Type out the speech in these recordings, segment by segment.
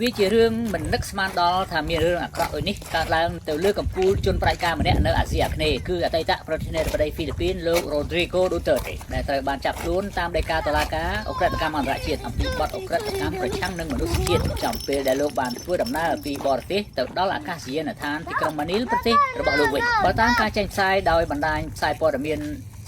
វាជារឿងមិននឹកស្មានដល់ថាមានរឿងអាក្រក់ដូចនេះកើតឡើងទៅលើកម្ពុជាជនប្រតិការម្នាក់នៅអាស៊ីអាគ្នេយ៍គឺអតីតប្រធានាធិបតីហ្វីលីពីនលោក Rodrigo Duterte ដែលត្រូវបានចាប់ខ្លួនតាមដីកាតុលាការអក្រិតកម្មអន្តរជាតិអំពីបទអក្រិតកម្មប្រឆាំងនឹងមនុស្សជាតិចំពេលដែលលោកបានធ្វើដំណើរពីបរទេសទៅដល់អាកាសយានដ្ឋានទីក្រុងម៉ានីលប្រទេសរបស់លោកវិញបើតាមការចេញផ្សាយដោយបណ្ដាញផ្សាយព័ត៌មាន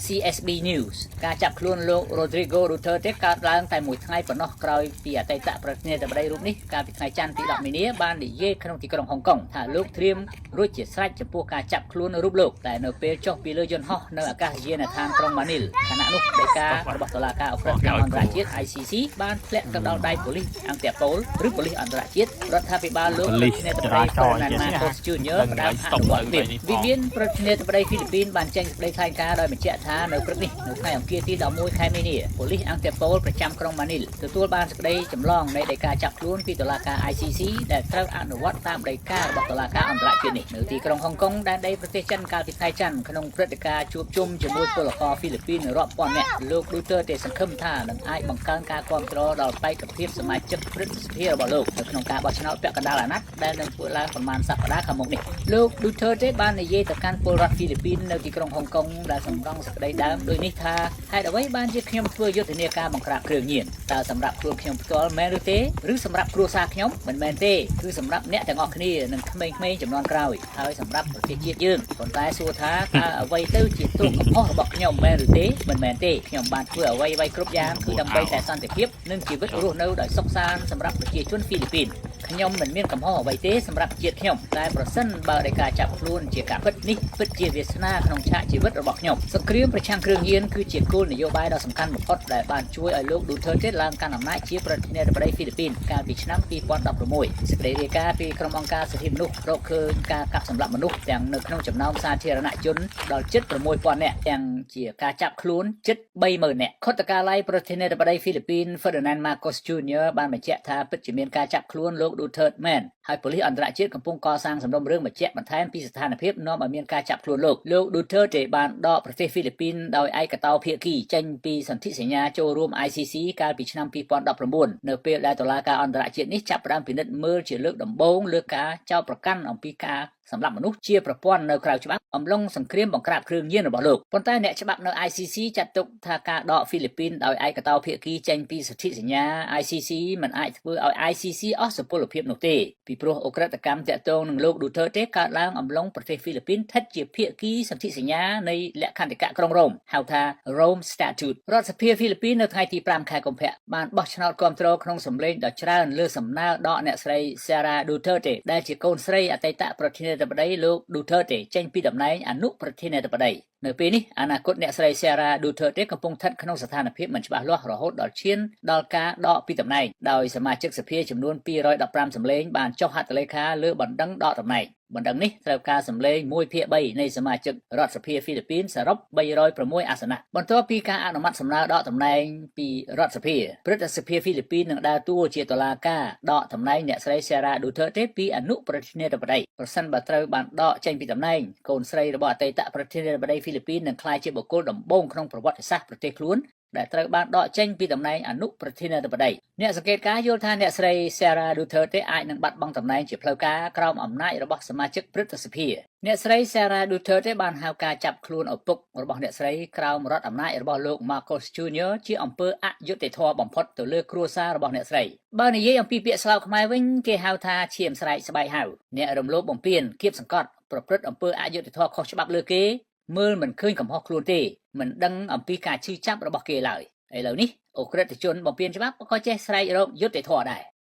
CSB News ការចាប់ខ្លួនលោក Rodrigo Duterte កើតឡើងតែមួយថ្ងៃប៉ុណ្ណោះក្រោយពីអតីតប្រធានាធិបតីរូបនេះកាលពីថ្ងៃច័ន្ទទី10មីនាបាននិយាយក្នុងទីក្រុងហុងកុងថាលោកត្រៀមរួចជាស្រេចចំពោះការចាប់ខ្លួនរូបលោកតែនៅពេលចុះពីលើយន្តហោះនៅអាកាសយានដ្ឋានក្រុងម៉ានីលខណៈនោះដីការបស់តុលាការអក្រិតកម្មអន្តរជាតិ ICC បានធ្លាក់ទៅដល់ដៃប៉ូលីសអន្តរពលឬប៉ូលីសអន្តរជាតិរដ្ឋាភិបាលលោកប្រធានាធិបតី Ferdinand Marcos Jr. ផ្ដើមអនុវត្តភាពវិមានប្រធានាធិបតីហ្វីលីពីនបានចេញសេចក្តីថ្លែងការណ៍ដោយបញ្ជាក់ថានៅព្រឹកនេះនៅថ្ងៃអង្គារទី11ខែមីនាប៉ូលីសអន្តរពលប្រចាំក្រុងម៉ានីលទទួលបានសេចក្តីចម្លងនៃដីកាចាប់ខ្លួនពីតុលាការ ICC ដែលត្រូវអនុវត្តតាមដីការបស់តុលាការអន្តរជាតិនេះនៅទីក្រុងហុងកុងដែនដីប្រទេសចិនកាលពីថ្ងៃច័ន្ទក្នុងព្រឹត្តិការណ៍ជួបជុំជាមួយពលករហ្វីលីពីនរាប់ពាន់នាក់លោក Duterte សង្ឃឹមថានឹងអាចបង្កើនការគាំទ្រដល់បេក្ខភាពសមាជិកព្រឹទ្ធសភារបស់លោកនៅក្នុងការបោះឆ្នោតពាក់កណ្ដាលអាណត្តិដែលនឹងធ្វើឡើងប្រមាណសប្តាហ៍ខាងមុខនេះលោក Duterte បាននិយាយទៅកាន់ពលរដ្ឋហ្វីលីពីននៅទីក្រុងហុងកុងដែលសម្រងសេចក្តីដើមដោយនេះថាហេតុអ្វីបានជាខ្ញុំធ្វើយុទ្ធនាការបង្ក្រាបគ្រឿងញៀនតើសម្រាប់ខ្លួនខ្ញុំផ្ទាល់មែនឬទេឬសម្រាប់គ្រួសារខ្ញុំមិនមែនទេគឺសម្រាប់អ្នកទាំងអស់គ្នានិងក្មេងៗជំនាន់ក្រោយហើយសម្រាប់ប្រទេសជាតិយើងប៉ុន្តែសួរថាតើអ្វីទៅជាទោសកំហុសរបស់ខ្ញុំមែនឬទេមិនមែនទេខ្ញុំបានធ្វើអ្វីៗគ្រប់យ៉ាងគឺដើម្បីតែសន្តិភាពនិងជីវិតរស់នៅដោយសុខសាន្តសម្រាប់ប្រជាជនហ្វីលីពីនខ្ញុំមិនមានកំហុសអ្វីទេសម្រាប់ជាតិខ្ញុំតែប្រសិនបើដោយការចាប់ខ្លួនជាការពិតនេះពិតជាវាសនាក្នុងឆាកជីវិតរបស់ខ្ញុំសង្គ្រាមប្រឆាំងគ្រឿងញៀនគឺជាគោលនយោបាយដ៏សំខាន់បំផុតដែលបានជួយឲ្យលោក Duterte ឡើងកាន់អំណាចជាប្រធានាធិបតីហ្វីលីពីនកាលពីឆ្នាំ2016សេចក្តីរាយការណ៍ពីក្រុមអង្គការសិទ្ធិមនុស្សរកឃើញការកាប់សម្លាប់មនុស្សទាំងនៅក្នុងចំណោមសាធារណជនដល់ជិត6000នាក់ទាំងជាការចាប់ខ្លួនជិត30000នាក់ខុទ្ទកាល័យប្រធានាធិបតីហ្វីលីពីន Ferdinand Marcos Jr. បានបញ្ជាក់ថាពិតជាមានការចាប់ខ្លួនលោក Duterte មែនហើយប៉ូលីសអន្តរជាតិកំពុងកសាងសំណុំរឿងបញ្ជាក់បន្ថែមពីស្ថានភាពនាំឲ្យមានការចាប់ខ្លួនលោក Duterte បានដកប្រទេសហ្វីលីពីនដោយឯកតោភាគីចេញពីសន្ធិសញ្ញាចូលរួម ICC កាលពីឆ្នាំ2019នៅពេលដែលតុលាការអន្តរជាតិនេះចាប់ផ្ដើមពិនិត្យមើលជាលើកដំបូងលើការចោទប្រកាន់អំពីការសម្រាប់មនុស្សជាប្រព័ន្ធនៅក្រៅច្បាប់អំឡុងសង្គ្រាមបង្ក្រាបគ្រឿងញៀនរបស់លោកប៉ុន្តែអ្នកច្បាប់នៅ ICC ចាត់ទុកថាការដកហ្វីលីពីនដោយឯកតោភាគីចេញពីសន្ធិសញ្ញា ICC មិនអាចធ្វើឲ្យ ICC អស់សុពលភាពនោះទេពីព្រោះអក្រិតកម្មតាក់ទងនឹងលោក Duterte កើតឡើងអំឡុងប្រទេសហ្វីលីពីនស្ថិតជាភាគីសន្ធិសញ្ញានៃលក្ខន្តិកៈក្រុងរ៉ូមហៅថា Rome Statute រដ្ឋសភាហ្វីលីពីននៅថ្ងៃទី5ខែកុម្ភៈបានបោះឆ្នោតគាំទ្រក្នុងសម្លេងដ៏ច្រើនលើសំណើដកអ្នកស្រី Sara Duterte ដែលជាកូនស្រីអតីតប្រធានាធិបតីលោក Duterte ចេញពីតំណែងអនុប្រធានាធិបតីនៅពេលនេះអនាគតអ្នកស្រី Sara Duterte កំពុងស្ថិតក្នុងស្ថានភាពមិនច្បាស់លាស់រហូតដល់ឈានដល់ការដកពីតំណែងដោយសមាជិកសភាចំនួន215សម្លេងបានចុះហត្ថលេខាលើបណ្ដឹងដកតំណែងបណ្ដឹងនេះត្រូវការសម្លេង1/3នៃសមាជិករដ្ឋសភាហ្វីលីពីនសរុប306អាសនៈបន្ទាប់ពីការអនុម័តសំណើដកតំណែងពីរដ្ឋសភាព្រឹទ្ធសភាហ្វីលីពីននឹងដើរតួជាតុលាការដកតំណែងអ្នកស្រី Sara Duterte ពីអនុប្រធានាធិបតីប្រសិនបើត្រូវបានដកចេញពីតំណែងកូនស្រីរបស់អតីតប្រធានាធិបតីហ្វីលីពីននឹងក្លាយជាបុគ្គលដំបូងក្នុងប្រវត្តិសាស្ត្រប្រទេសខ្លួនដែលត្រូវបានដកចេញពីតំណែងអនុប្រធានាធិបតីអ្នកសង្កេតការណ៍យល់ថាអ្នកស្រី Sara Duterte អាចនឹងបាត់បង់តំណែងជាផ្លូវការក្រោមអំណាចរបស់សមាជិកព្រឹទ្ធសភាអ្នកស្រី Sara Duterte បានហៅការចាប់ខ្លួនឪពុករបស់អ្នកស្រីក្រោមរដ្ឋអំណាចរបស់លោក Marcos Jr. ជាអំពើអយុត្តិធម៌បំផុតទៅលើគ្រួសាររបស់អ្នកស្រីបើនិយាយអំពីពាក្យស្លោកខ្មែរវិញគេហៅថាឈាមស្រែកស្បែកហៅអ្នករំលោភបំពានគៀបសង្កត់ប្រព្រឹត្តអំពើអយុត្តិធម៌ខុសច្បាប់លើគេមើលមិនឃើញកំហុសខ្លួនទេមិនដឹងអំពីការឈឺចាប់របស់គេឡើយឥឡូវនេះអក្រិតជនបំពានច្បាប់ក៏ចេះស្រែករកយុត្តិធម៌ដែរ